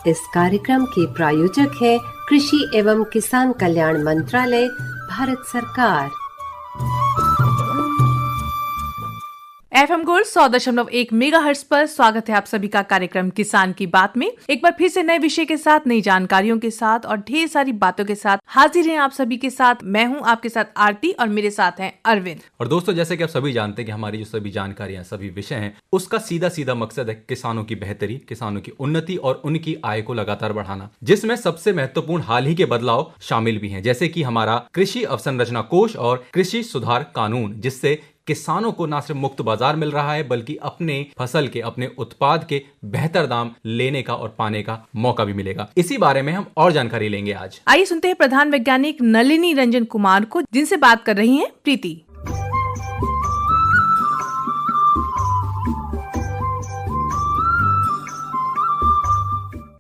इस कार्यक्रम के प्रायोजक है कृषि एवं किसान कल्याण मंत्रालय, भारत सरकार। FM गोल्ड 100.1 मेगाहर्ट्ज पर स्वागत है आप सभी का कार्यक्रम किसान की बात में। एक बार फिर से नए विषय के साथ, नई जानकारियों के साथ और ढेर सारी बातों के साथ हाजिर हैं आप सभी के साथ। मैं हूं आपके साथ आरती और मेरे साथ हैं अरविंद। और दोस्तों, जैसे कि आप सभी जानते हैं कि हमारी जो सभी जानकारियां, सभी विषय हैं, उसका सीधा सीधा मकसद है किसानों की बेहतरी, किसानों की उन्नति और उनकी आय को लगातार बढ़ाना, जिसमें सबसे महत्वपूर्ण हाल ही के बदलाव शामिल भी हैं, जैसे कि हमारा कृषि अवसंरचना कोष और कृषि सुधार कानून, जिससे किसानों को न सिर्फ मुक्त बाजार मिल रहा है बल्कि अपने फसल के, अपने उत्पाद के बेहतर दाम लेने का और पाने का मौका भी मिलेगा। इसी बारे में हम और जानकारी लेंगे आज। आइए सुनते हैं प्रधान वैज्ञानिक नलिनी रंजन कुमार को, जिनसे बात कर रही हैं प्रीति।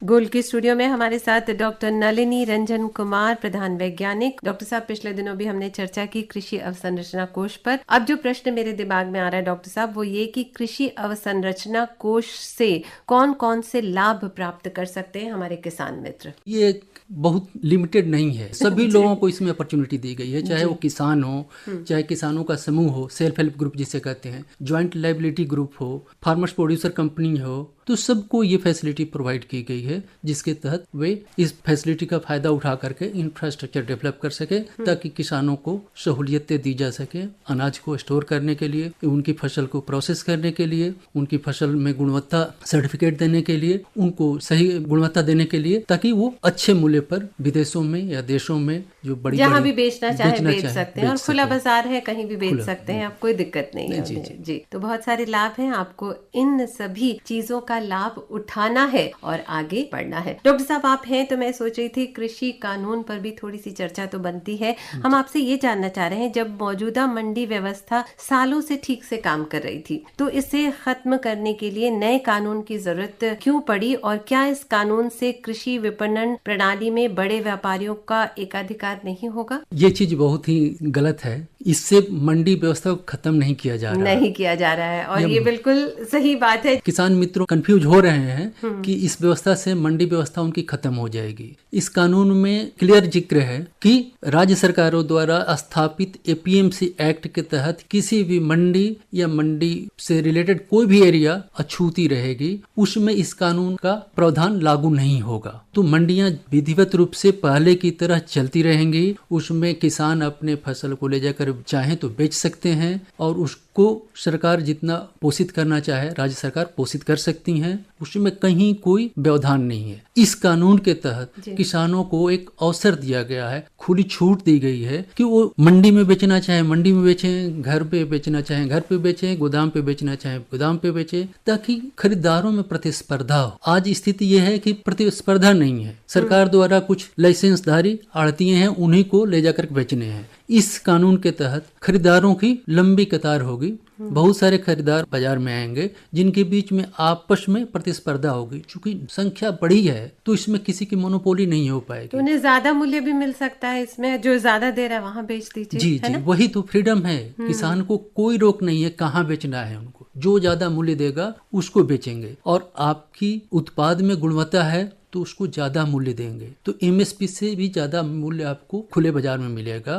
गोल्ड के स्टूडियो में हमारे साथ डॉक्टर नलिनी रंजन कुमार, प्रधान वैज्ञानिक। डॉक्टर साहब, पिछले दिनों भी हमने चर्चा की कृषि अवसंरचना कोष पर। अब जो प्रश्न मेरे दिमाग में आ रहा है डॉक्टर साहब, वो ये कि कृषि अवसंरचना कोष से कौन कौन से लाभ प्राप्त कर सकते हैं हमारे किसान मित्र? ये बहुत लिमिटेड नहीं है, सभी लोगों को इसमें अपॉर्चुनिटी दी गई है, चाहे वो किसान हो, चाहे किसानों का समूह हो, सेल्फ हेल्प ग्रुप जिसे कहते हैं, ज्वाइंट लायबिलिटी ग्रुप हो, फार्मर्स प्रोड्यूसर कंपनी हो, तो सबको ये फैसिलिटी प्रोवाइड की गई है, जिसके तहत वे इस फैसिलिटी का फायदा उठा करके इंफ्रास्ट्रक्चर डेवलप कर सके, ताकि किसानों को सहूलियतें दी जा सके, अनाज को स्टोर करने के लिए, उनकी फसल को प्रोसेस करने के लिए, उनकी फसल में गुणवत्ता सर्टिफिकेट देने के लिए, उनको सही गुणवत्ता देने के लिए, ताकि वो अच्छे मूल्य पर विदेशों में या देशों में जो बड़ी जहाँ भी बेचना चाहे बेच सकते हैं, और खुला बाजार है, कहीं भी बेच सकते हैं, आप कोई दिक्कत नहीं है। जी, तो बहुत सारे लाभ हैं, आपको इन सभी चीजों का लाभ उठाना है और आगे बढ़ना है। डॉक्टर साहब, आप हैं तो मैं सोच रही थी कृषि कानून पर भी थोड़ी सी चर्चा तो बनती है। हम आपसे ये जानना चाह रहे हैं, जब मौजूदा मंडी व्यवस्था सालों से ठीक से काम कर रही थी, तो इसे खत्म करने के लिए नए कानून की जरूरत क्यों पड़ी, और क्या इस कानून से कृषि विपणन प्रणाली में बड़े व्यापारियों का एकाधिकार नहीं होगा? ये चीज बहुत ही गलत है। इससे मंडी व्यवस्था को खत्म नहीं किया जा रहा है और ये बिल्कुल सही बात है। किसान मित्रों कंफ्यूज हो रहे हैं कि इस व्यवस्था से मंडी व्यवस्था उनकी खत्म हो जाएगी। इस कानून में क्लियर जिक्र है कि राज्य सरकारों द्वारा स्थापित एपीएमसी एक्ट के तहत किसी भी मंडी या मंडी से रिलेटेड कोई भी एरिया अछूती रहेगी, उसमें इस कानून का प्रावधान लागू नहीं होगा। तो मंडियां विधिवत रूप से पहले की तरह चलती रहेंगी, उसमें किसान अपने फसल को ले जाकर चाहे तो बेच सकते हैं, और उसको सरकार जितना पोषित करना चाहे राज्य सरकार पोषित कर सकती हैं, उसमें कहीं कोई व्यवधान नहीं है। इस कानून के तहत किसानों को एक अवसर दिया गया है, खुली छूट दी गई है कि वो मंडी में बेचना चाहे मंडी में बेचें, घर पे बेचना चाहे घर पे बेचें, गोदाम पे बेचना चाहे गोदाम पे बेचें, ताकि खरीदारों में प्रतिस्पर्धा हो। आज स्थिति यह है कि प्रतिस्पर्धा नहीं है, सरकार द्वारा कुछ लाइसेंसधारी आड़तिये हैं, उन्हीं को ले जाकर बेचने हैं। इस कानून के तहत खरीदारों की लंबी कतार होगी, बहुत सारे खरीदार बाजार में आएंगे, जिनके बीच में आपस में प्रतिस्पर्धा होगी। चूंकि संख्या बड़ी है तो इसमें किसी की मोनोपोली नहीं हो पाएगी, तो उन्हें ज्यादा मूल्य भी मिल सकता है, इसमें जो ज्यादा दे रहा है वहाँ बेच दीजिए। जी, वही तो फ्रीडम है। किसान को कोई रोक नहीं है कहाँ बेचना है, उनको जो ज्यादा मूल्य देगा उसको बेचेंगे, और आपकी उत्पाद में गुणवत्ता है तो उसको ज्यादा मूल्य देंगे, तो एमएसपी से भी ज्यादा मूल्य आपको खुले बाजार में मिलेगा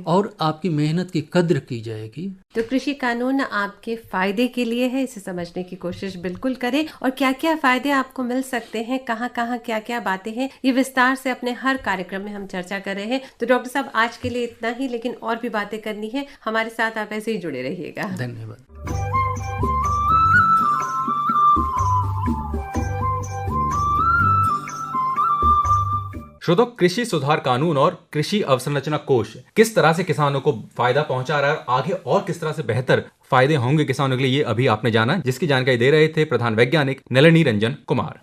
और आपकी मेहनत की कद्र की जाएगी। तो कृषि कानून आपके फायदे के लिए है, इसे समझने की कोशिश बिल्कुल करें, और क्या क्या फायदे आपको मिल सकते हैं, कहाँ कहाँ क्या क्या बातें हैं, ये विस्तार से अपने हर कार्यक्रम में हम चर्चा कर रहे हैं। तो डॉक्टर साहब, आज के लिए इतना ही, लेकिन और भी बातें करनी है, हमारे साथ आप ऐसे ही जुड़े रहिएगा। धन्यवाद। श्रोतों, कृषि सुधार कानून और कृषि अवसंरचना कोष किस तरह से किसानों को फायदा पहुंचा रहा है और आगे और किस तरह से बेहतर फायदे होंगे किसानों के लिए, ये अभी आपने जाना, जिसकी जानकारी दे रहे थे प्रधान वैज्ञानिक नलिनी रंजन कुमार।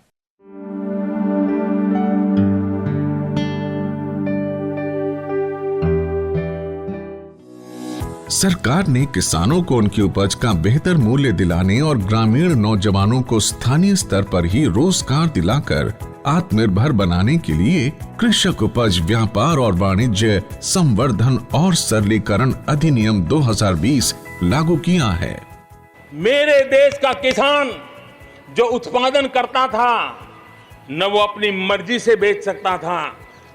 सरकार ने किसानों को उनकी उपज का बेहतर मूल्य दिलाने और ग्रामीण नौजवानों को स्थानीय स्तर पर ही रोजगार दिलाकर आत्मनिर्भर बनाने के लिए कृषक उपज व्यापार और वाणिज्य संवर्धन और सरलीकरण अधिनियम 2020 लागू किया है। मेरे देश का किसान जो उत्पादन करता था न वो अपनी मर्जी से बेच सकता था,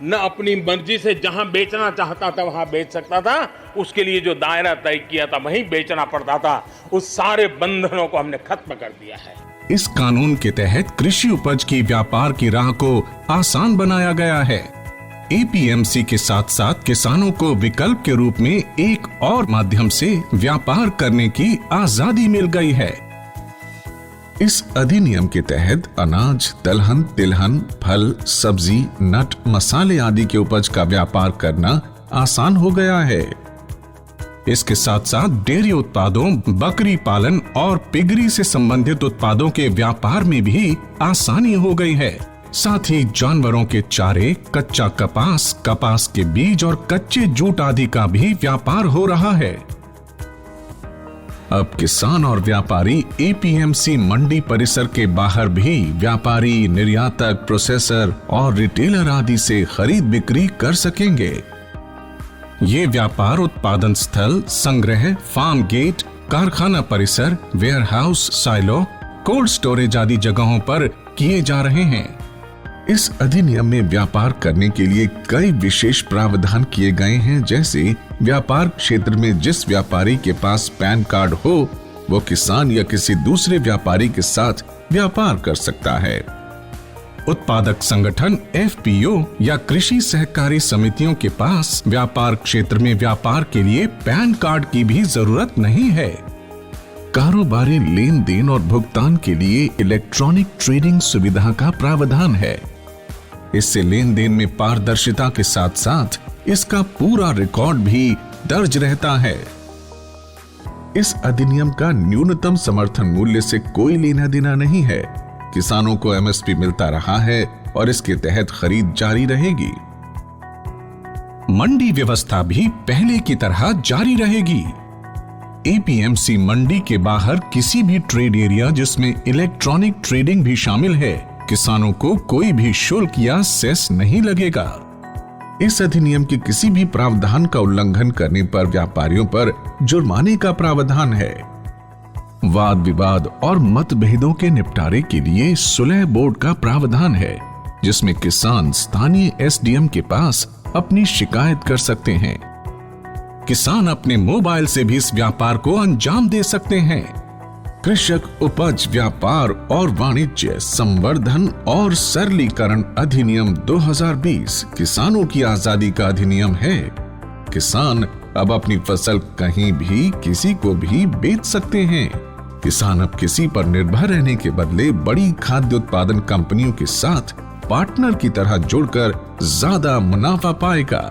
न अपनी मर्जी से जहां बेचना चाहता था वहां बेच सकता था। उसके लिए जो दायरा तय किया था वहीं बेचना पड़ता था। उस सारे बंधनों को हमने खत्म कर दिया है। इस कानून के तहत कृषि उपज की व्यापार की राह को आसान बनाया गया है। एपीएमसी के साथ साथ किसानों को विकल्प के रूप में एक और माध्यम से व्यापार करने की आजादी मिल गई है। इस अधिनियम के तहत अनाज, दलहन, तिलहन, फल, सब्जी, नट, मसाले आदि के उपज का व्यापार करना आसान हो गया है। इसके साथ साथ डेयरी उत्पादों, बकरी पालन और पिगरी से संबंधित उत्पादों के व्यापार में भी आसानी हो गई है। साथ ही जानवरों के चारे, कच्चा कपास, कपास के बीज और कच्चे जूट आदि का भी व्यापार हो रहा है। अब किसान और व्यापारी एपीएमसी मंडी परिसर के बाहर भी व्यापारी, निर्यातक, प्रोसेसर और रिटेलर आदि से खरीद बिक्री कर सकेंगे। ये व्यापार उत्पादन स्थल, संग्रह, फार्म गेट, कारखाना परिसर, वेयरहाउस, साइलो, कोल्ड स्टोरेज आदि जगहों पर किए जा रहे हैं। इस अधिनियम में व्यापार करने के लिए कई विशेष प्रावधान किए गए हैं, जैसे व्यापार क्षेत्र में जिस व्यापारी के पास पैन कार्ड हो वो किसान या किसी दूसरे व्यापारी के साथ व्यापार कर सकता है। उत्पादक संगठन, एफपीओ या कृषि सहकारी समितियों के पास व्यापार क्षेत्र में व्यापार के लिए पैन कार्ड की भी जरूरत नहीं है। कारोबारी लेन देन और भुगतान के लिए इलेक्ट्रॉनिक ट्रेडिंग सुविधा का प्रावधान है। इससे लेन देन में पारदर्शिता के साथ साथ इसका पूरा रिकॉर्ड भी दर्ज रहता है। इस अधिनियम का न्यूनतम समर्थन मूल्य से कोई लेना देना नहीं है। किसानों को एमएसपी मिलता रहा है और इसके तहत खरीद जारी रहेगी। मंडी व्यवस्था भी पहले की तरह जारी रहेगी। एपीएमसी मंडी के बाहर किसी भी ट्रेड एरिया जिसमें इलेक्ट्रॉनिक ट्रेडिंग भी शामिल है, किसानों को कोई भी शुल्क या सेस नहीं लगेगा। इस अधिनियम के किसी भी प्रावधान का उल्लंघन करने पर व्यापारियों पर जुर्माने का प्रावधान है। वाद विवाद और मतभेदों के निपटारे के लिए सुलह बोर्ड का प्रावधान है, जिसमें किसान स्थानीय एसडीएम के पास अपनी शिकायत कर सकते हैं। किसान अपने मोबाइल से भी इस व्यापार को अंजाम दे सकते हैं। कृषक उपज व्यापार और वाणिज्य संवर्धन और सरलीकरण अधिनियम 2020 किसानों की आजादी का अधिनियम है। किसान अब अपनी फसल कहीं भी किसी को भी बेच सकते हैं। किसान अब किसी पर निर्भर रहने के बदले बड़ी खाद्य उत्पादन कंपनियों के साथ पार्टनर की तरह जुड़कर ज्यादा मुनाफा पाएगा।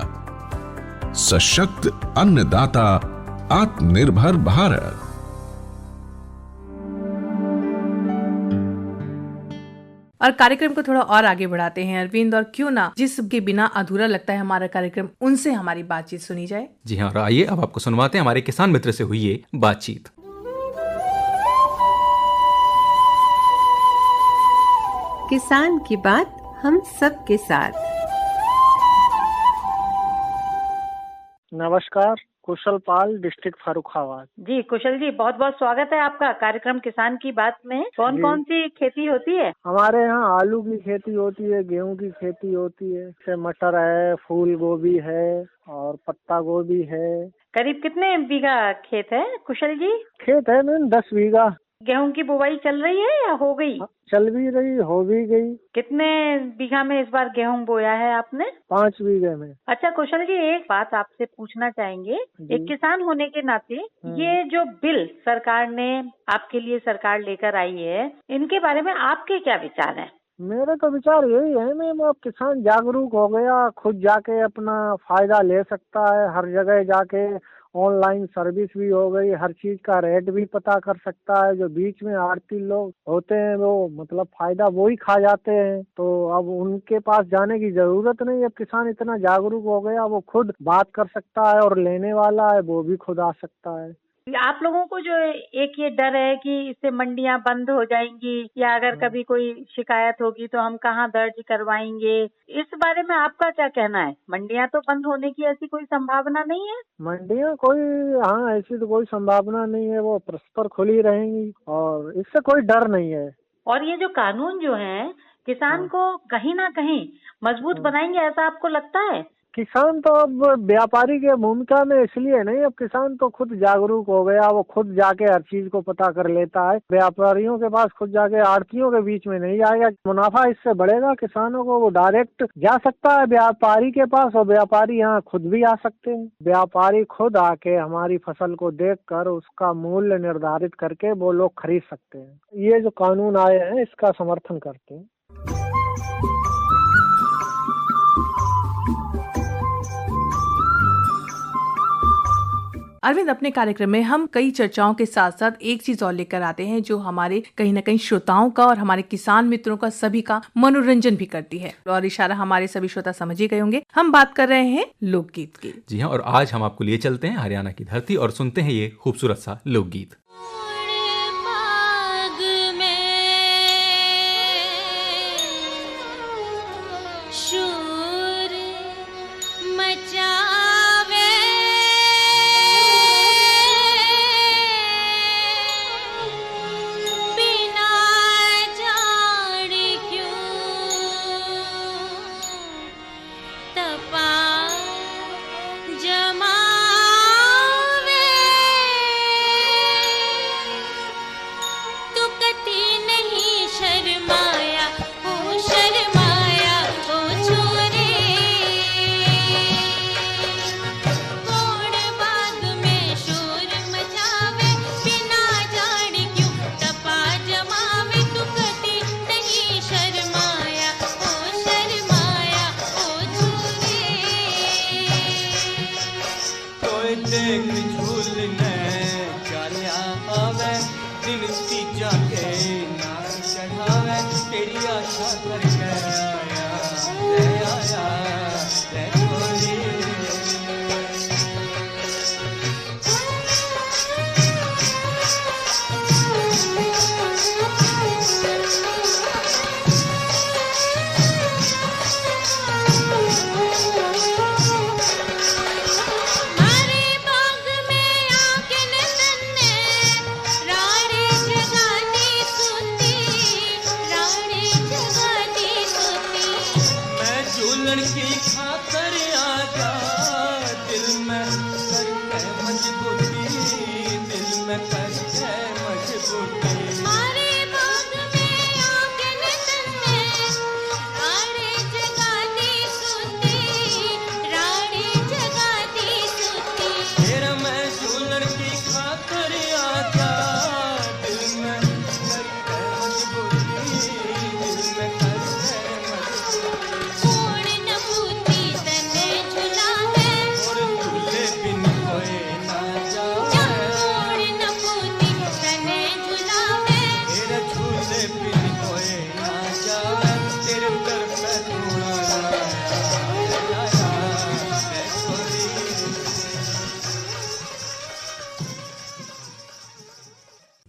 सशक्त अन्नदाता, आत्मनिर्भर भारत। और कार्यक्रम को थोड़ा और आगे बढ़ाते हैं अरविंद, और क्यों ना जिसके बिना अधूरा लगता है हमारा कार्यक्रम, उनसे हमारी बातचीत सुनी जाए। जी हाँ, और आइए अब आपको सुनवाते हैं हमारे किसान मित्र से हुई ये बातचीत। किसान की बात हम सब के साथ। नमस्कार, कुशल पाल, डिस्ट्रिक्ट फर्रुखाबाद। जी कुशल जी, बहुत बहुत स्वागत है आपका कार्यक्रम किसान की बात में। कौन कौन सी खेती होती है? हमारे यहाँ आलू की खेती होती है, गेहूं की खेती होती है, जैसे मटर है, फूल गोभी है और पत्ता गोभी है। करीब कितने बीघा खेत है कुशल जी? खेत है मैम 10 बीघा। गेहूं की बुवाई चल रही है या हो गई? चल भी रही, हो भी गई। कितने बीघा में इस बार गेहूं बोया है आपने? 5 बीघे में। अच्छा कुशल जी, एक बात आपसे पूछना चाहेंगे, एक किसान होने के नाते ये जो बिल सरकार ने आपके लिए सरकार लेकर आई है, इनके बारे में आपके क्या विचार हैं? मेरे तो विचार यही है मैम, अब किसान जागरूक हो गया, खुद जाके अपना फायदा ले सकता है, हर जगह जाके ऑनलाइन सर्विस भी हो गई, हर चीज का रेट भी पता कर सकता है। जो बीच में आड़ती लोग होते हैं वो मतलब फायदा वो ही खा जाते हैं, तो अब उनके पास जाने की जरूरत नहीं। अब किसान इतना जागरूक हो गया, वो खुद बात कर सकता है और लेने वाला है वो भी खुद आ सकता है। आप लोगों को जो एक ये डर है कि इससे मंडियां बंद हो जाएंगी या अगर कभी कोई शिकायत होगी तो हम कहाँ दर्ज करवाएंगे, इस बारे में आपका क्या कहना है? मंडियां तो बंद होने की ऐसी कोई संभावना नहीं है? मंडियां कोई, हाँ ऐसी तो कोई संभावना नहीं है, वो परस्पर खुली रहेंगी और इससे कोई डर नहीं है। और ये जो कानून जो है किसान को कहीं ना कहीं मजबूत बनाएंगे, ऐसा आपको लगता है? किसान तो अब व्यापारी के भूमिका में इसलिए नहीं, अब किसान तो खुद जागरूक हो गया, वो खुद जाके हर चीज को पता कर लेता है। व्यापारियों के पास खुद जाके आड़तियों के बीच में नहीं जाएगा, मुनाफा इससे बढ़ेगा किसानों को, वो डायरेक्ट जा सकता है व्यापारी के पास और व्यापारी यहाँ खुद भी आ सकते हैं। व्यापारी खुद आके हमारी फसल को देखकर उसका मूल्य निर्धारित करके वो लोग खरीद सकते हैं। ये जो कानून आए हैं इसका समर्थन करते हैं। अरविंद, अपने कार्यक्रम में हम कई चर्चाओं के साथ साथ एक चीज और लेकर आते हैं जो हमारे कहीं न कहीं श्रोताओं का और हमारे किसान मित्रों का सभी का मनोरंजन भी करती है, और इशारा हमारे सभी श्रोता समझ ही गए होंगे। हम बात कर रहे हैं लोकगीत की। जी हाँ, और आज हम आपको लिए चलते हैं हरियाणा की धरती और सुनते हैं ये खूबसूरत सा लोकगीत।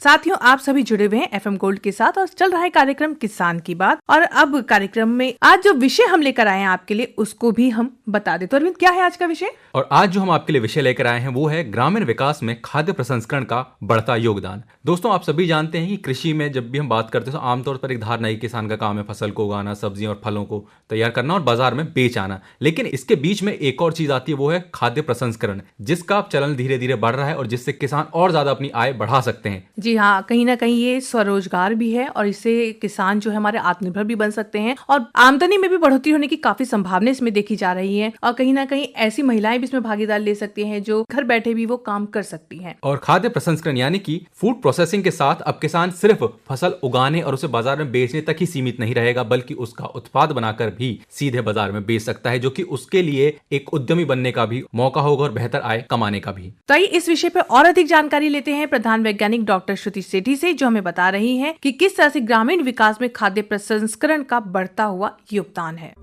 साथियों, आप सभी जुड़े हुए हैं एफएम गोल्ड के साथ और चल रहा है कार्यक्रम किसान की बात। और अब कार्यक्रम में आज जो विषय हम लेकर आए हैं आपके लिए उसको भी हम बता दें। तो अरविंद, क्या है आज का विषय? और आज जो हम आपके लिए विषय लेकर आए हैं वो है ग्रामीण विकास में खाद्य प्रसंस्करण का बढ़ता योगदान। दोस्तों, आप सभी जानते हैं कि कृषि में जब भी हम बात करते हैं तो आमतौर पर एक धारणा ही किसान का काम है फसल को उगाना, सब्जियां और फलों को तैयार करना और बाजार में बेच आना। लेकिन इसके बीच में एक और चीज आती है, वो है खाद्य प्रसंस्करण, जिसका चलन धीरे धीरे बढ़ रहा है और जिससे किसान और ज्यादा अपनी आय बढ़ा सकते हैं। जी हाँ, कहीं ना कहीं ये स्वरोजगार भी है और इससे किसान जो है हमारे आत्मनिर्भर भी बन सकते हैं और आमदनी में भी बढ़ोतरी होने की काफी संभावना इसमें देखी जा रही है। और कहीं ना कहीं ऐसी महिलाएं भी इसमें भागीदार ले सकती हैं जो घर बैठे भी वो काम कर सकती हैं। और खाद्य प्रसंस्करण यानी कि फूड प्रोसेसिंग के साथ अब किसान सिर्फ फसल उगाने और उसे बाजार में बेचने तक ही सीमित नहीं रहेगा, बल्कि उसका उत्पाद बनाकर भी सीधे बाजार में बेच सकता है, जो कि उसके लिए एक उद्यमी बनने का भी मौका होगा और बेहतर आय कमाने का भी। तो इस विषय पर और अधिक जानकारी लेते हैं प्रधान वैज्ञानिक डॉक्टर श्रुति सेठी से, जो हमें बता रही हैं कि किस तरह से ग्रामीण विकास में खाद्य प्रसंस्करण का बढ़ता हुआ योगदान है।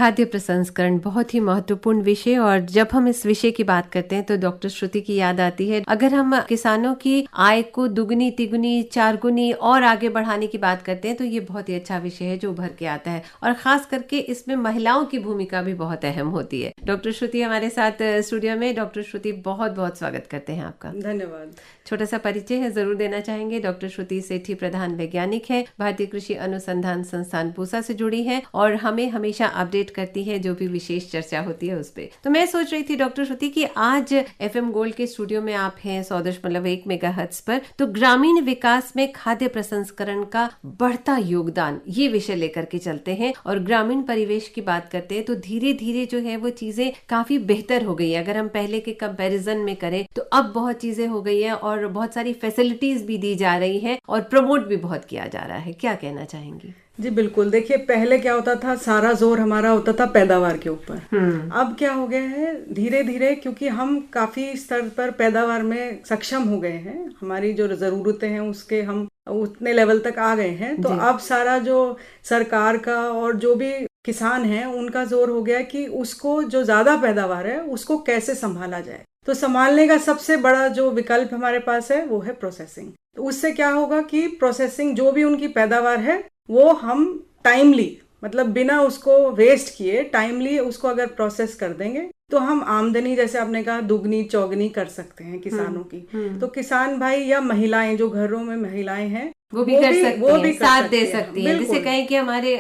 खाद्य प्रसंस्करण बहुत ही महत्वपूर्ण विषय, और जब हम इस विषय की बात करते हैं तो डॉक्टर श्रुति की याद आती है। अगर हम किसानों की आय को दुगनी तिगुनी चारगुनी और आगे बढ़ाने की बात करते हैं तो ये बहुत ही अच्छा विषय है जो उभर के आता है, और खास करके इसमें महिलाओं की भूमिका भी बहुत अहम होती है। डॉक्टर श्रुति हमारे साथ स्टूडियो में। डॉक्टर श्रुति, बहुत बहुत स्वागत करते हैं आपका। धन्यवाद। छोटा सा परिचय है जरूर देना चाहेंगे। डॉक्टर श्रुति सेठी प्रधान वैज्ञानिक है, भारतीय कृषि अनुसंधान संस्थान पूसा से जुड़ी है और हमें हमेशा अपडेट करती है जो भी विशेष चर्चा होती है उस पे। तो मैं सोच रही थी डॉक्टर श्रुति कि आज FM गोल्ड के स्टूडियो में आप हैं 100.1 मेगाहर्ट्ज पर, तो ग्रामीण विकास में खाद्य प्रसंस्करण का बढ़ता योगदान, ये विषय लेकर के चलते हैं और ग्रामीण परिवेश की बात करते हैं। तो धीरे धीरे जो है वो चीजें काफी बेहतर हो गई है। अगर हम पहले के कंपैरिजन में करें तो अब बहुत चीजें हो गई है और बहुत सारी फैसिलिटीज भी दी जा रही है और प्रमोट भी बहुत किया जा रहा है। क्या कहना चाहेंगी? जी बिल्कुल। देखिए, पहले क्या होता था, सारा जोर हमारा होता था पैदावार के ऊपर। अब क्या हो गया है, धीरे धीरे क्योंकि हम काफी स्तर पर पैदावार में सक्षम हो गए हैं, हमारी जो जरूरतें हैं उसके हम उतने लेवल तक आ गए हैं, तो अब सारा जो सरकार का और जो भी किसान है उनका जोर हो गया कि उसको जो ज्यादा पैदावार है उसको कैसे संभाला जाए। तो संभालने का सबसे बड़ा जो विकल्प हमारे पास है वो है प्रोसेसिंग। तो उससे क्या होगा कि प्रोसेसिंग जो भी उनकी पैदावार है वो हम टाइमली, मतलब बिना उसको वेस्ट किए टाइमली उसको अगर प्रोसेस कर देंगे तो हम आमदनी, जैसे आपने कहा, दुगनी चौगनी कर सकते हैं किसानों की। तो किसान भाई या महिलाएं, जो घरों में महिलाएं हैं, वो भी कर सकती हैं, साथ दे सकती हैं। जैसे कहें कि हमारे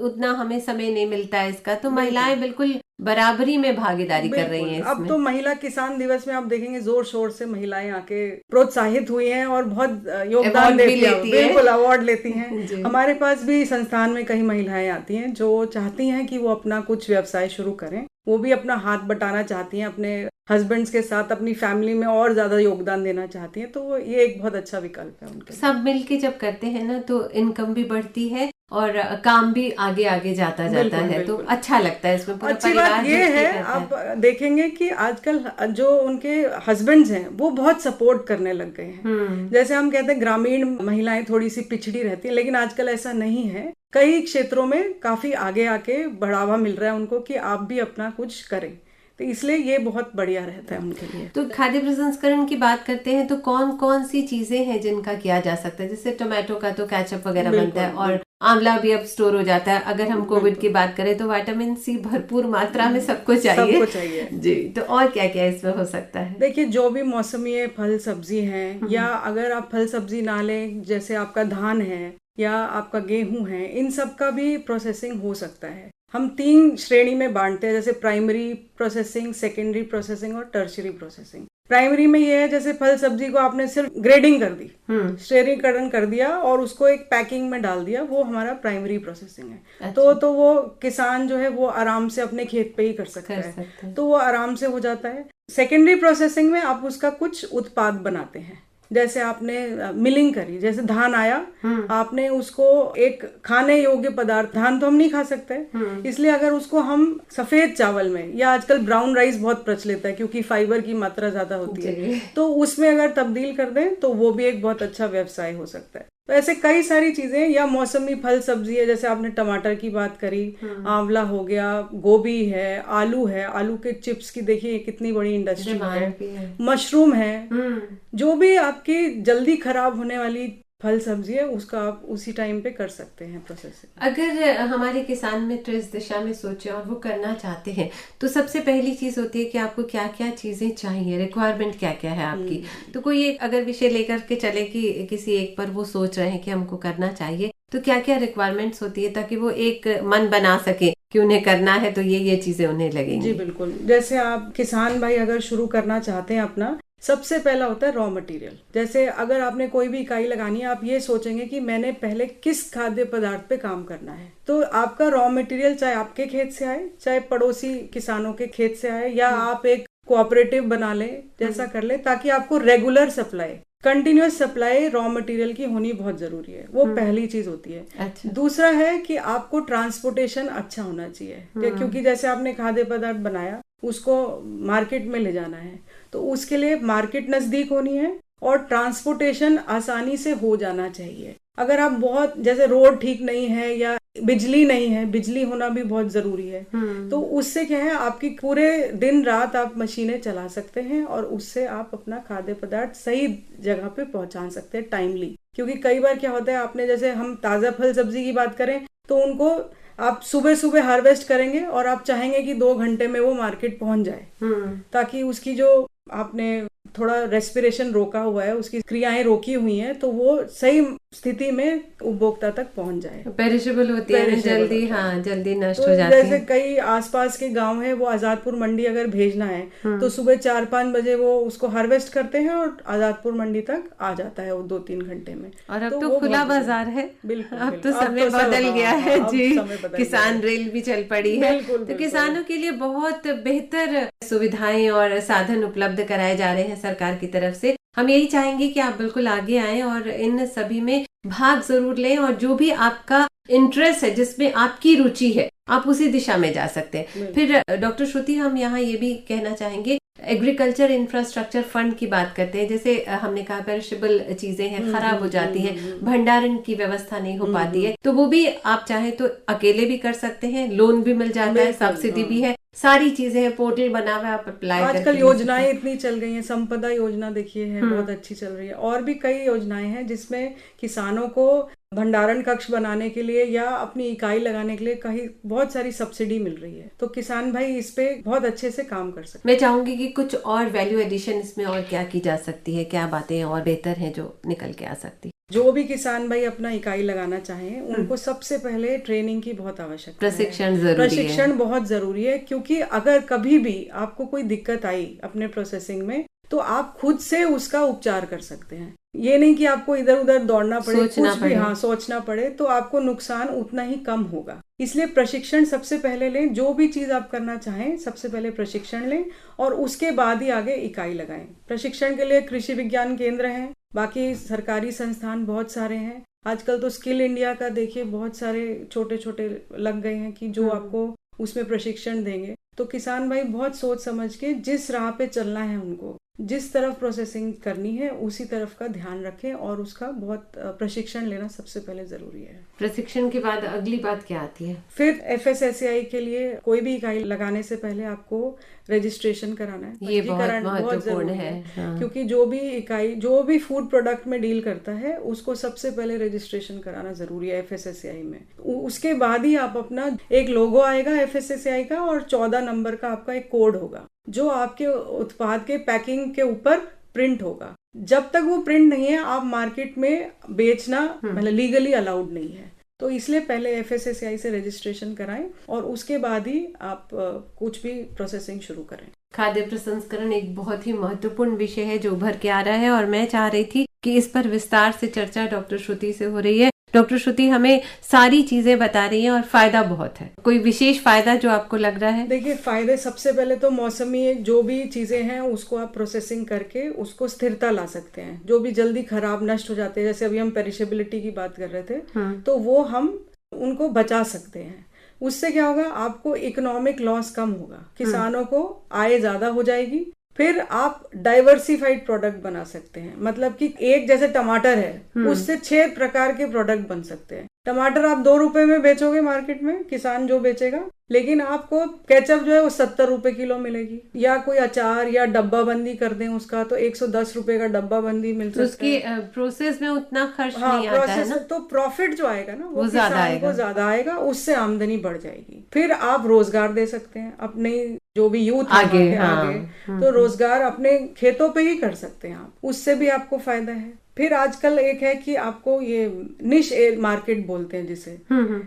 उतना हमें समय नहीं मिलता है इसका, तो महिलाएं बिल्कुल बराबरी में भागीदारी कर रही हैं इसमें। अब तो महिला किसान दिवस में आप देखेंगे जोर शोर से महिलाएं आके प्रोत्साहित हुई हैं और बहुत योगदान देती हैं, बिल्कुल अवार्ड लेती हैं। हमारे पास भी संस्थान में कई महिलाएं आती हैं जो चाहती हैं कि वो अपना कुछ व्यवसाय शुरू करें, वो भी अपना हाथ बटाना चाहती हैं, अपने हस्बैंड्स के साथ अपनी फैमिली में और ज्यादा योगदान देना चाहती हैं। तो ये एक बहुत अच्छा विकल्प है उनके। सब मिलके जब करते हैं ना तो इनकम भी बढ़ती है और काम भी आगे आगे जाता है, तो अच्छा लगता है इसमें। अच्छी बात ये है, आप देखेंगे कि आजकल जो उनके हस्बैंड्स हैं वो बहुत सपोर्ट करने लग गए हैं। जैसे हम कहते हैं ग्रामीण महिलाएं थोड़ी सी पिछड़ी रहती हैं, लेकिन आजकल ऐसा नहीं है। कई क्षेत्रों में काफी आगे आके बढ़ावा मिल रहा है उनको कि आप भी अपना कुछ करें, तो इसलिए ये बहुत बढ़िया रहता है उनके लिए। तो खाद्य प्रसंस्करण की बात करते हैं तो कौन कौन सी चीजें हैं जिनका किया जा सकता है? जैसे टोमेटो का तो केचप वगैरह बनता है और आंवला भी अब स्टोर हो जाता है। अगर हम कोविड की बात करें तो विटामिन सी भरपूर मात्रा में सबको चाहिए जी। तो और क्या क्या इसमें हो सकता है? देखिए, जो भी मौसमी फल सब्जी हैं, या अगर आप फल सब्जी ना लें, जैसे आपका धान है या आपका गेहूं है, इन सब का भी प्रोसेसिंग हो सकता है। हम 3 श्रेणी में बांटते हैं, जैसे प्राइमरी प्रोसेसिंग, सेकेंडरी प्रोसेसिंग और टर्शियरी प्रोसेसिंग। प्राइमरी में ये है, जैसे फल सब्जी को आपने सिर्फ ग्रेडिंग कर दी, श्रेणीकरण कर दिया और उसको एक पैकिंग में डाल दिया, वो हमारा प्राइमरी प्रोसेसिंग है। अच्छा। तो वो किसान जो है वो आराम से अपने खेत पे ही कर सकता है, तो वो आराम से हो जाता है। सेकेंडरी प्रोसेसिंग में आप उसका कुछ उत्पाद बनाते हैं, जैसे आपने मिलिंग करी, जैसे धान आया, आपने उसको एक खाने योग्य पदार्थ, धान तो हम नहीं खा सकते, इसलिए अगर उसको हम सफेद चावल में, या आजकल ब्राउन राइस बहुत प्रचलित है क्योंकि फाइबर की मात्रा ज्यादा होती है, तो उसमें अगर तब्दील कर दें तो वो भी एक बहुत अच्छा व्यवसाय हो सकता है। तो ऐसे कई सारी चीजें, या मौसमी फल सब्जी है, जैसे आपने टमाटर की बात करी, आंवला हो गया, गोभी है, आलू है, आलू के चिप्स की देखिए कितनी बड़ी इंडस्ट्री है, मशरूम है, जो भी आपकी जल्दी खराब होने वाली फल सब्जी है उसका आप उसी टाइम पे कर सकते हैं प्रोसेसिंग। अगर हमारे किसान मित्र इस दिशा में सोचे और वो करना चाहते हैं तो सबसे पहली चीज होती है कि आपको क्या क्या चीजें चाहिए, रिक्वायरमेंट क्या क्या है आपकी। तो कोई एक अगर विषय लेकर के चले कि किसी एक पर वो सोच रहे हैं कि हमको करना चाहिए, तो क्या क्या रिक्वायरमेंट्स होती है ताकि वो एक मन बना सके कि उन्हें करना है तो ये चीजें उन्हें लगेंगी? जी बिल्कुल। जैसे आप किसान भाई अगर शुरू करना चाहते हैं अपना, सबसे पहला होता है रॉ मटेरियल। जैसे अगर आपने कोई भी इकाई लगानी है, आप ये सोचेंगे कि मैंने पहले किस खाद्य पदार्थ पे काम करना है, तो आपका रॉ मटेरियल चाहे आपके खेत से आए, चाहे पड़ोसी किसानों के खेत से आए, या आप एक कोऑपरेटिव बना लें, जैसा कर ले, ताकि आपको regular supply, continuous supply raw material की होनी बहुत जरूरी है। वो पहली चीज होती है। अच्छा। दूसरा है कि आपको ट्रांसपोर्टेशन अच्छा होना चाहिए, क्योंकि जैसे आपने खाद्य पदार्थ बनाया, उसको मार्केट में ले जाना है, तो उसके लिए मार्केट नजदीक होनी है और ट्रांसपोर्टेशन आसानी से हो जाना चाहिए। अगर आप बहुत, जैसे रोड ठीक नहीं है या बिजली नहीं है, बिजली होना भी बहुत जरूरी है, तो उससे क्या है, आपकी पूरे दिन रात आप मशीनें चला सकते हैं और उससे आप अपना खाद्य पदार्थ सही जगह पे पहुंचा सकते हैं टाइमली। क्योंकि कई बार क्या होता है, आपने जैसे हम ताजा फल सब्जी की बात करें तो उनको आप सुबह सुबह हार्वेस्ट करेंगे और आप चाहेंगे कि 2 घंटे में वो मार्केट पहुंच जाए, ताकि उसकी जो आपने थोड़ा रेस्पिरेशन रोका हुआ है, उसकी क्रियाएं रोकी हुई हैं, तो वो सही स्थिति में उपभोक्ता तक पहुंच जाए। पेरिशेबल होती है जल्दी, हाँ जल्दी नष्ट हो जाती है। जैसे कई आसपास के गांव है, वो आजादपुर मंडी अगर भेजना है तो सुबह 4-5 बजे वो उसको हार्वेस्ट करते हैं और आजादपुर मंडी तक आ जाता है वो 2-3 घंटे में। और अब तो खुला बाजार है, बिल्कुल, अब तो समय बदल गया है जी, किसान रेल रेल भी चल पड़ी है, तो किसानों के लिए बहुत बेहतर सुविधाएं और साधन उपलब्ध कराए जा रहे हैं सरकार की तरफ से। हम यही चाहेंगे कि आप बिल्कुल आगे आएं और इन सभी में भाग जरूर लें, और जो भी आपका इंटरेस्ट है, जिसमें आपकी रुचि है, आप उसी दिशा में जा सकते हैं। फिर डॉक्टर श्रुति, हम यहाँ ये भी कहना चाहेंगे, एग्रीकल्चर इंफ्रास्ट्रक्चर फंड की बात करते हैं, जैसे हमने कहा पेरिशेबल चीजें हैं, खराब हो जाती हैं, भंडारण की व्यवस्था नहीं हो पाती है, तो वो भी आप चाहे तो अकेले भी कर सकते हैं, लोन भी मिल जाता है, सब्सिडी भी है, सारी चीजें हैं, पोर्टल बना हुआ है, आप अप्लाई करके। आजकल योजनाएं इतनी चल गई हैं, संपदा योजना देखिए है, बहुत अच्छी चल रही है, और भी कई योजनाएं हैं जिसमें किसानों को भंडारण कक्ष बनाने के लिए या अपनी इकाई लगाने के लिए कहीं बहुत सारी सब्सिडी मिल रही है, तो किसान भाई इस पे बहुत अच्छे से काम कर सकते हैं। मैं चाहूंगी कि कुछ और वैल्यू एडिशन इसमें और क्या की जा सकती है, क्या बातें और बेहतर हैं जो निकल के आ सकती है। जो भी किसान भाई अपना इकाई लगाना चाहें, उनको सबसे पहले ट्रेनिंग की बहुत आवश्यकता है, प्रशिक्षण बहुत जरूरी है, क्योंकि अगर कभी भी आपको कोई दिक्कत आई अपने प्रोसेसिंग में तो आप खुद से उसका उपचार कर सकते हैं। ये नहीं कि आपको इधर उधर दौड़ना पड़े, कुछ भी सोचना पड़े, तो आपको नुकसान उतना ही कम होगा। इसलिए प्रशिक्षण सबसे पहले लें, जो भी चीज आप करना चाहें सबसे पहले प्रशिक्षण लें और उसके बाद ही आगे इकाई लगाएं। प्रशिक्षण के लिए कृषि विज्ञान केंद्र हैं, बाकी सरकारी संस्थान बहुत सारे हैं। आजकल तो स्किल इंडिया का देखिए बहुत सारे छोटे छोटे लग गए हैं कि जो आपको उसमें प्रशिक्षण देंगे। तो किसान भाई बहुत सोच समझ के जिस राह पे चलना है, उनको जिस तरफ प्रोसेसिंग करनी है उसी तरफ का ध्यान रखें और उसका बहुत प्रशिक्षण लेना सबसे पहले जरूरी है। प्रशिक्षण के बाद अगली बात क्या आती है? फिर FSSAI के लिए कोई भी इकाई लगाने से पहले आपको रजिस्ट्रेशन कराना है। ये बहुत महत्वपूर्ण है, हाँ। क्योंकि जो भी इकाई जो भी फूड प्रोडक्ट में डील करता है उसको सबसे पहले रजिस्ट्रेशन कराना जरूरी है FSSAI में। उसके बाद ही आप अपना एक लोगो आएगा FSSAI का और 14 नंबर का आपका एक कोड होगा जो आपके उत्पाद के पैकिंग के ऊपर प्रिंट होगा। जब तक वो प्रिंट नहीं है आप मार्केट में बेचना मतलब लीगली अलाउड नहीं है। तो इसलिए पहले FSSAI से रजिस्ट्रेशन कराएं और उसके बाद ही आप कुछ भी प्रोसेसिंग शुरू करें। खाद्य प्रसंस्करण एक बहुत ही महत्वपूर्ण विषय है जो उभर के आ रहा है और मैं चाह रही थी कि इस पर विस्तार से चर्चा डॉक्टर श्रुति से हो रही है। डॉक्टर श्रुति हमें सारी चीजें बता रही हैं और फायदा बहुत है। कोई विशेष फायदा जो आपको लग रहा है? देखिए, फायदे सबसे पहले तो मौसमी जो भी चीजें हैं उसको आप प्रोसेसिंग करके उसको स्थिरता ला सकते हैं। जो भी जल्दी खराब नष्ट हो जाते हैं, जैसे अभी हम पेरिशेबिलिटी की बात कर रहे थे, तो वो हम उनको बचा सकते हैं। उससे क्या होगा, आपको इकोनॉमिक लॉस कम होगा, किसानों को आय ज्यादा हो जाएगी। फिर आप डाइवर्सिफाइड प्रोडक्ट बना सकते हैं, मतलब कि एक जैसे टमाटर है उससे 6 प्रकार के प्रोडक्ट बन सकते हैं। टमाटर आप 2 रुपए में बेचोगे मार्केट में, किसान जो बेचेगा, लेकिन आपको केचप जो है वो 70 रुपए किलो मिलेगी। या कोई अचार या डब्बा बंदी कर दें उसका तो 110 रुपए का डब्बा बंदी मिल सकता है। उसकी प्रोसेस में उतना खर्च नहीं आता है ना, तो प्रॉफिट जो आएगा ना वो ज्यादा आएगा, उससे आमदनी बढ़ जाएगी। फिर आप रोजगार दे सकते हैं अपने जो भी यूथ आगे तो रोजगार अपने खेतों पे ही कर सकते हैं आप, उससे भी आपको फायदा है। फिर आजकल एक है कि आपको ये निश मार्केट बोलते हैं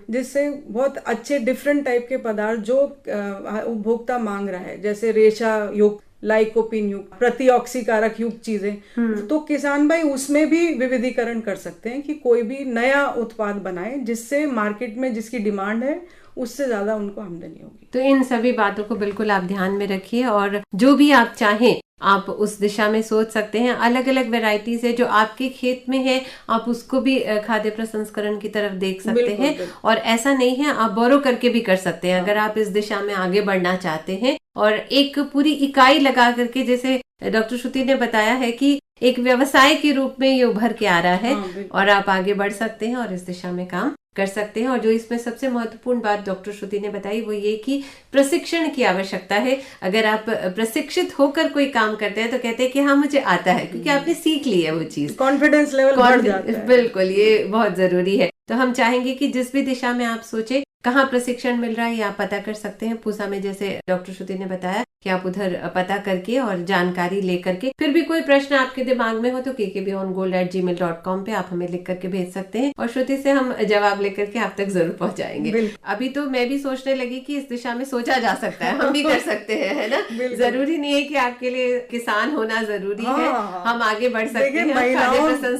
जिससे बहुत अच्छे डिफरेंट टाइप के पदार्थ जो उपभोक्ता मांग रहा है, जैसे रेशा युक्त, लाइकोपिन युक्त, प्रतिऑक्सीकारक युक्त चीजें, तो किसान भाई उसमें भी विविधीकरण कर सकते हैं कि कोई भी नया उत्पाद बनाए जिससे मार्केट में जिसकी डिमांड है उससे ज्यादा उनको आमदनी होगी। तो इन सभी बातों को बिल्कुल आप ध्यान में रखिए और जो भी आप चाहें आप उस दिशा में सोच सकते हैं। अलग अलग वैरायटीज है जो आपके खेत में है, आप उसको भी खाद्य प्रसंस्करण की तरफ देख सकते हैं। और ऐसा नहीं है, आप बोरो करके भी कर सकते हैं अगर आप इस दिशा में आगे बढ़ना चाहते हैं। और एक पूरी इकाई लगा करके, जैसे डॉक्टर श्रुति ने बताया है कि एक व्यवसाय के रूप में ये उभर के आ रहा है और आप आगे बढ़ सकते हैं और इस दिशा में काम कर सकते हैं। और जो इसमें सबसे महत्वपूर्ण बात डॉक्टर श्रुति ने बताई वो ये कि प्रशिक्षण की आवश्यकता है। अगर आप प्रशिक्षित होकर कोई काम करते हैं तो कहते हैं कि हाँ मुझे आता है, क्योंकि आपने सीख ली है वो चीज, कॉन्फिडेंस लेवल बढ़ जाता है। बिल्कुल, ये बहुत जरूरी है। तो हम चाहेंगे कि जिस भी दिशा में आप सोचे कहाँ प्रशिक्षण मिल रहा है ये आप पता कर सकते हैं। पूसा में जैसे डॉक्टर श्रुति ने बताया कि आप उधर पता करके और जानकारी लेकर के, फिर भी कोई प्रश्न आपके दिमाग में हो तो kkbongold@gmail.com पे आप हमें लिख करके भेज सकते हैं और श्रुति से हम जवाब लेकर के आप तक जरूर पहुंचाएंगे। अभी तो मैं भी सोचने लगी कि इस दिशा में सोचा जा सकता है, हम भी कर सकते हैं, है ना। जरूरी नहीं है कि आपके लिए किसान होना जरूरी है, हम आगे बढ़ सकते हैं।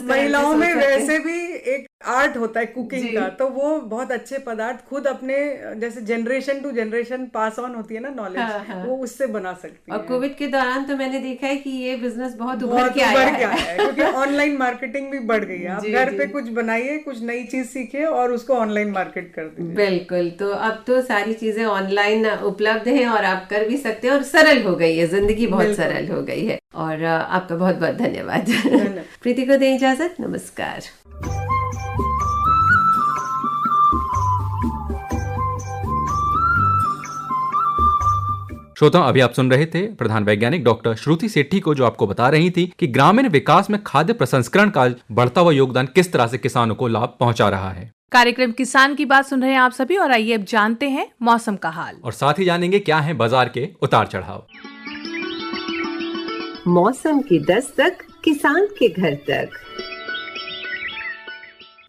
महिलाओं में वैसे भी एक आर्ट होता है कुकिंग का, तो वो बहुत अच्छे पदार्थ खुद अपने जैसे generation to generation pass on होती है ना नॉलेज, वो उससे बना सकती है। और कोविड के दौरान तो मैंने देखा है कि ये बिजनेस बहुत उभर के आया है क्योंकि ऑनलाइन मार्केटिंग भी बढ़ गई है। आप घर पे कुछ बनाइए, कुछ नई चीज सीखिए और उसको ऑनलाइन मार्केट कर दीजिए। बिल्कुल, तो अब तो सारी चीजें ऑनलाइन उपलब्ध हैं और आप कर भी सकते हैं और सरल हो गई है, जिंदगी बहुत सरल हो गई है। और आपका बहुत बहुत धन्यवाद। प्रीति को दें इजाजत, नमस्कार। श्रोताओं, अभी आप सुन रहे थे प्रधान वैज्ञानिक डॉक्टर श्रुति सेठी को, जो आपको बता रही थी कि ग्रामीण विकास में खाद्य प्रसंस्करण का बढ़ता हुआ योगदान किस तरह से किसानों को लाभ पहुंचा रहा है। कार्यक्रम किसान की बात सुन रहे हैं आप सभी और आइए अब जानते हैं मौसम का हाल और साथ ही जानेंगे क्या है बाजार के उतार चढ़ाव। मौसम की दस्तक किसान के घर तक।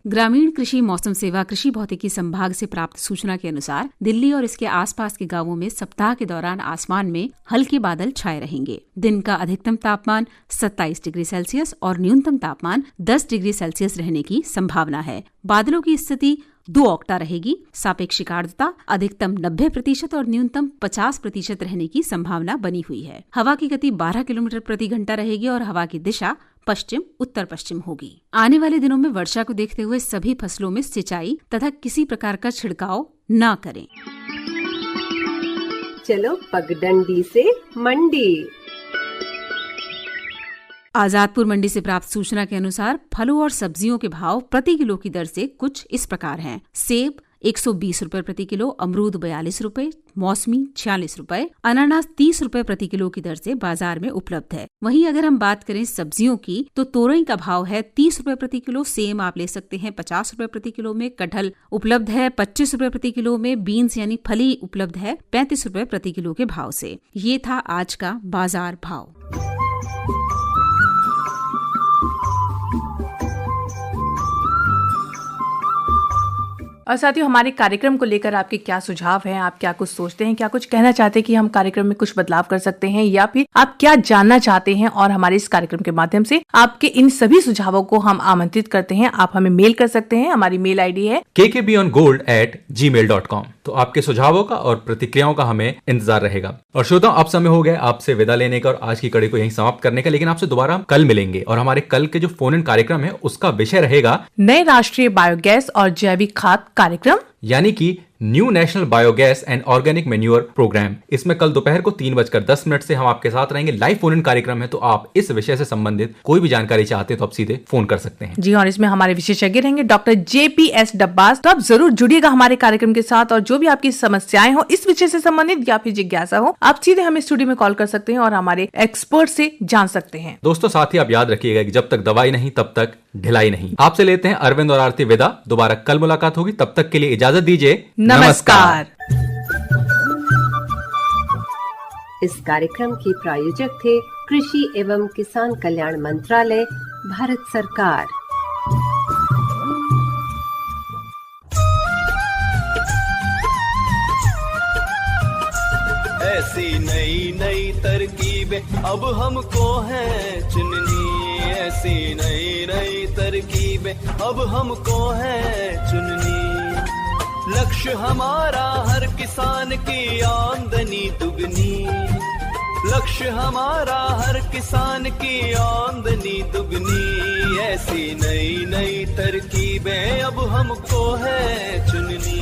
ग्रामीण कृषि मौसम सेवा कृषि भौतिकी संभाग से प्राप्त सूचना के अनुसार दिल्ली और इसके आसपास के गांवों में सप्ताह के दौरान आसमान में हल्के बादल छाए रहेंगे। दिन का अधिकतम तापमान 27 डिग्री सेल्सियस और न्यूनतम तापमान 10 डिग्री सेल्सियस रहने की संभावना है। बादलों की स्थिति 2 ऑक्टा रहेगी। सापेक्षिक आर्द्रता अधिकतम 90% और न्यूनतम 50% रहने की संभावना बनी हुई है। हवा की गति 12 किलोमीटर प्रति घंटा रहेगी और हवा की दिशा पश्चिम उत्तर पश्चिम होगी। आने वाले दिनों में वर्षा को देखते हुए सभी फसलों में सिंचाई तथा किसी प्रकार का छिड़काव न करें। चलो पगडंडी से मंडी। आजादपुर मंडी से प्राप्त सूचना के अनुसार फलों और सब्जियों के भाव प्रति किलो की दर से कुछ इस प्रकार हैं। सेब 120 रुपए प्रति किलो, अमरूद 42 रुपए, मौसमी 46 रुपए, अनानास 30 रुपए प्रति किलो की दर से बाजार में उपलब्ध है। वहीं अगर हम बात करें सब्जियों की तो तोरई का भाव है 30 रुपए प्रति किलो, सेम आप ले सकते हैं 50 रुपए प्रति किलो में, कटहल उपलब्ध है 25 रुपए प्रति किलो में, बीन्स यानी फली उपलब्ध है 35 रुपए प्रति किलो के भाव से। ये था आज का बाजार भाव। और साथियों, हमारे कार्यक्रम को लेकर आपके क्या सुझाव हैं, आप क्या कुछ सोचते हैं, क्या कुछ कहना चाहते हैं कि हम कार्यक्रम में कुछ बदलाव कर सकते हैं, या फिर आप क्या जानना चाहते हैं, और हमारे इस कार्यक्रम के माध्यम से आपके इन सभी सुझावों को हम आमंत्रित करते हैं। आप हमें मेल कर सकते हैं, हमारी मेल आईडी है kkbongold@gmail.com। तो आपके सुझावों का और प्रतिक्रियाओं का हमें इंतजार रहेगा। और श्रोताओं, अब समय हो गया आपसे विदा लेने का और आज की कड़ी को यहीं समाप्त करने का, लेकिन आपसे दोबारा हम कल मिलेंगे और हमारे कल के जो फोन इन कार्यक्रम है उसका विषय रहेगा नए राष्ट्रीय बायोगैस और जैविक खाद कार्यक्रम, यानी कि new national biogas and organic manure program. इसमें कल दोपहर को 3:10 से हम आपके साथ रहेंगे। लाइव फोन इन कार्यक्रम है, तो आप इस विषय से संबंधित कोई भी जानकारी चाहते हैं तो आप सीधे फोन कर सकते हैं। जी, और इसमें हमारे विशेषज्ञ रहेंगे डॉक्टर JPS डब्बास। तो आप जरूर जुड़िएगा हमारे कार्यक्रम के साथ, और जो भी आपकी समस्याएं हो इस विषय से संबंधित या फिर जिज्ञासा हो, आप सीधे हमें स्टूडियो में कॉल कर सकते हैं और हमारे एक्सपर्ट से जान सकते हैं। दोस्तों, साथ ही आप याद रखिएगा कि जब तक दवाई नहीं तब तक ढिलाई नहीं। आपसे लेते हैं अरविंद और आरती विदा। दोबारा कल मुलाकात होगी, तब तक के लिए इजाजत दीजिए। नमस्कार। इस कार्यक्रम की प्रायोजक थे कृषि एवं किसान कल्याण मंत्रालय, भारत सरकार। ऐसी नई नई तरकीबें अब हमको है चुननी, ऐसी नई नई तरकीबें अब हमको है चुननी। लक्ष्य हमारा हर किसान की आमदनी दुगनी, लक्ष्य हमारा हर किसान की आमदनी दुगनी। ऐसी नई नई तरकीबें अब हमको है चुननी।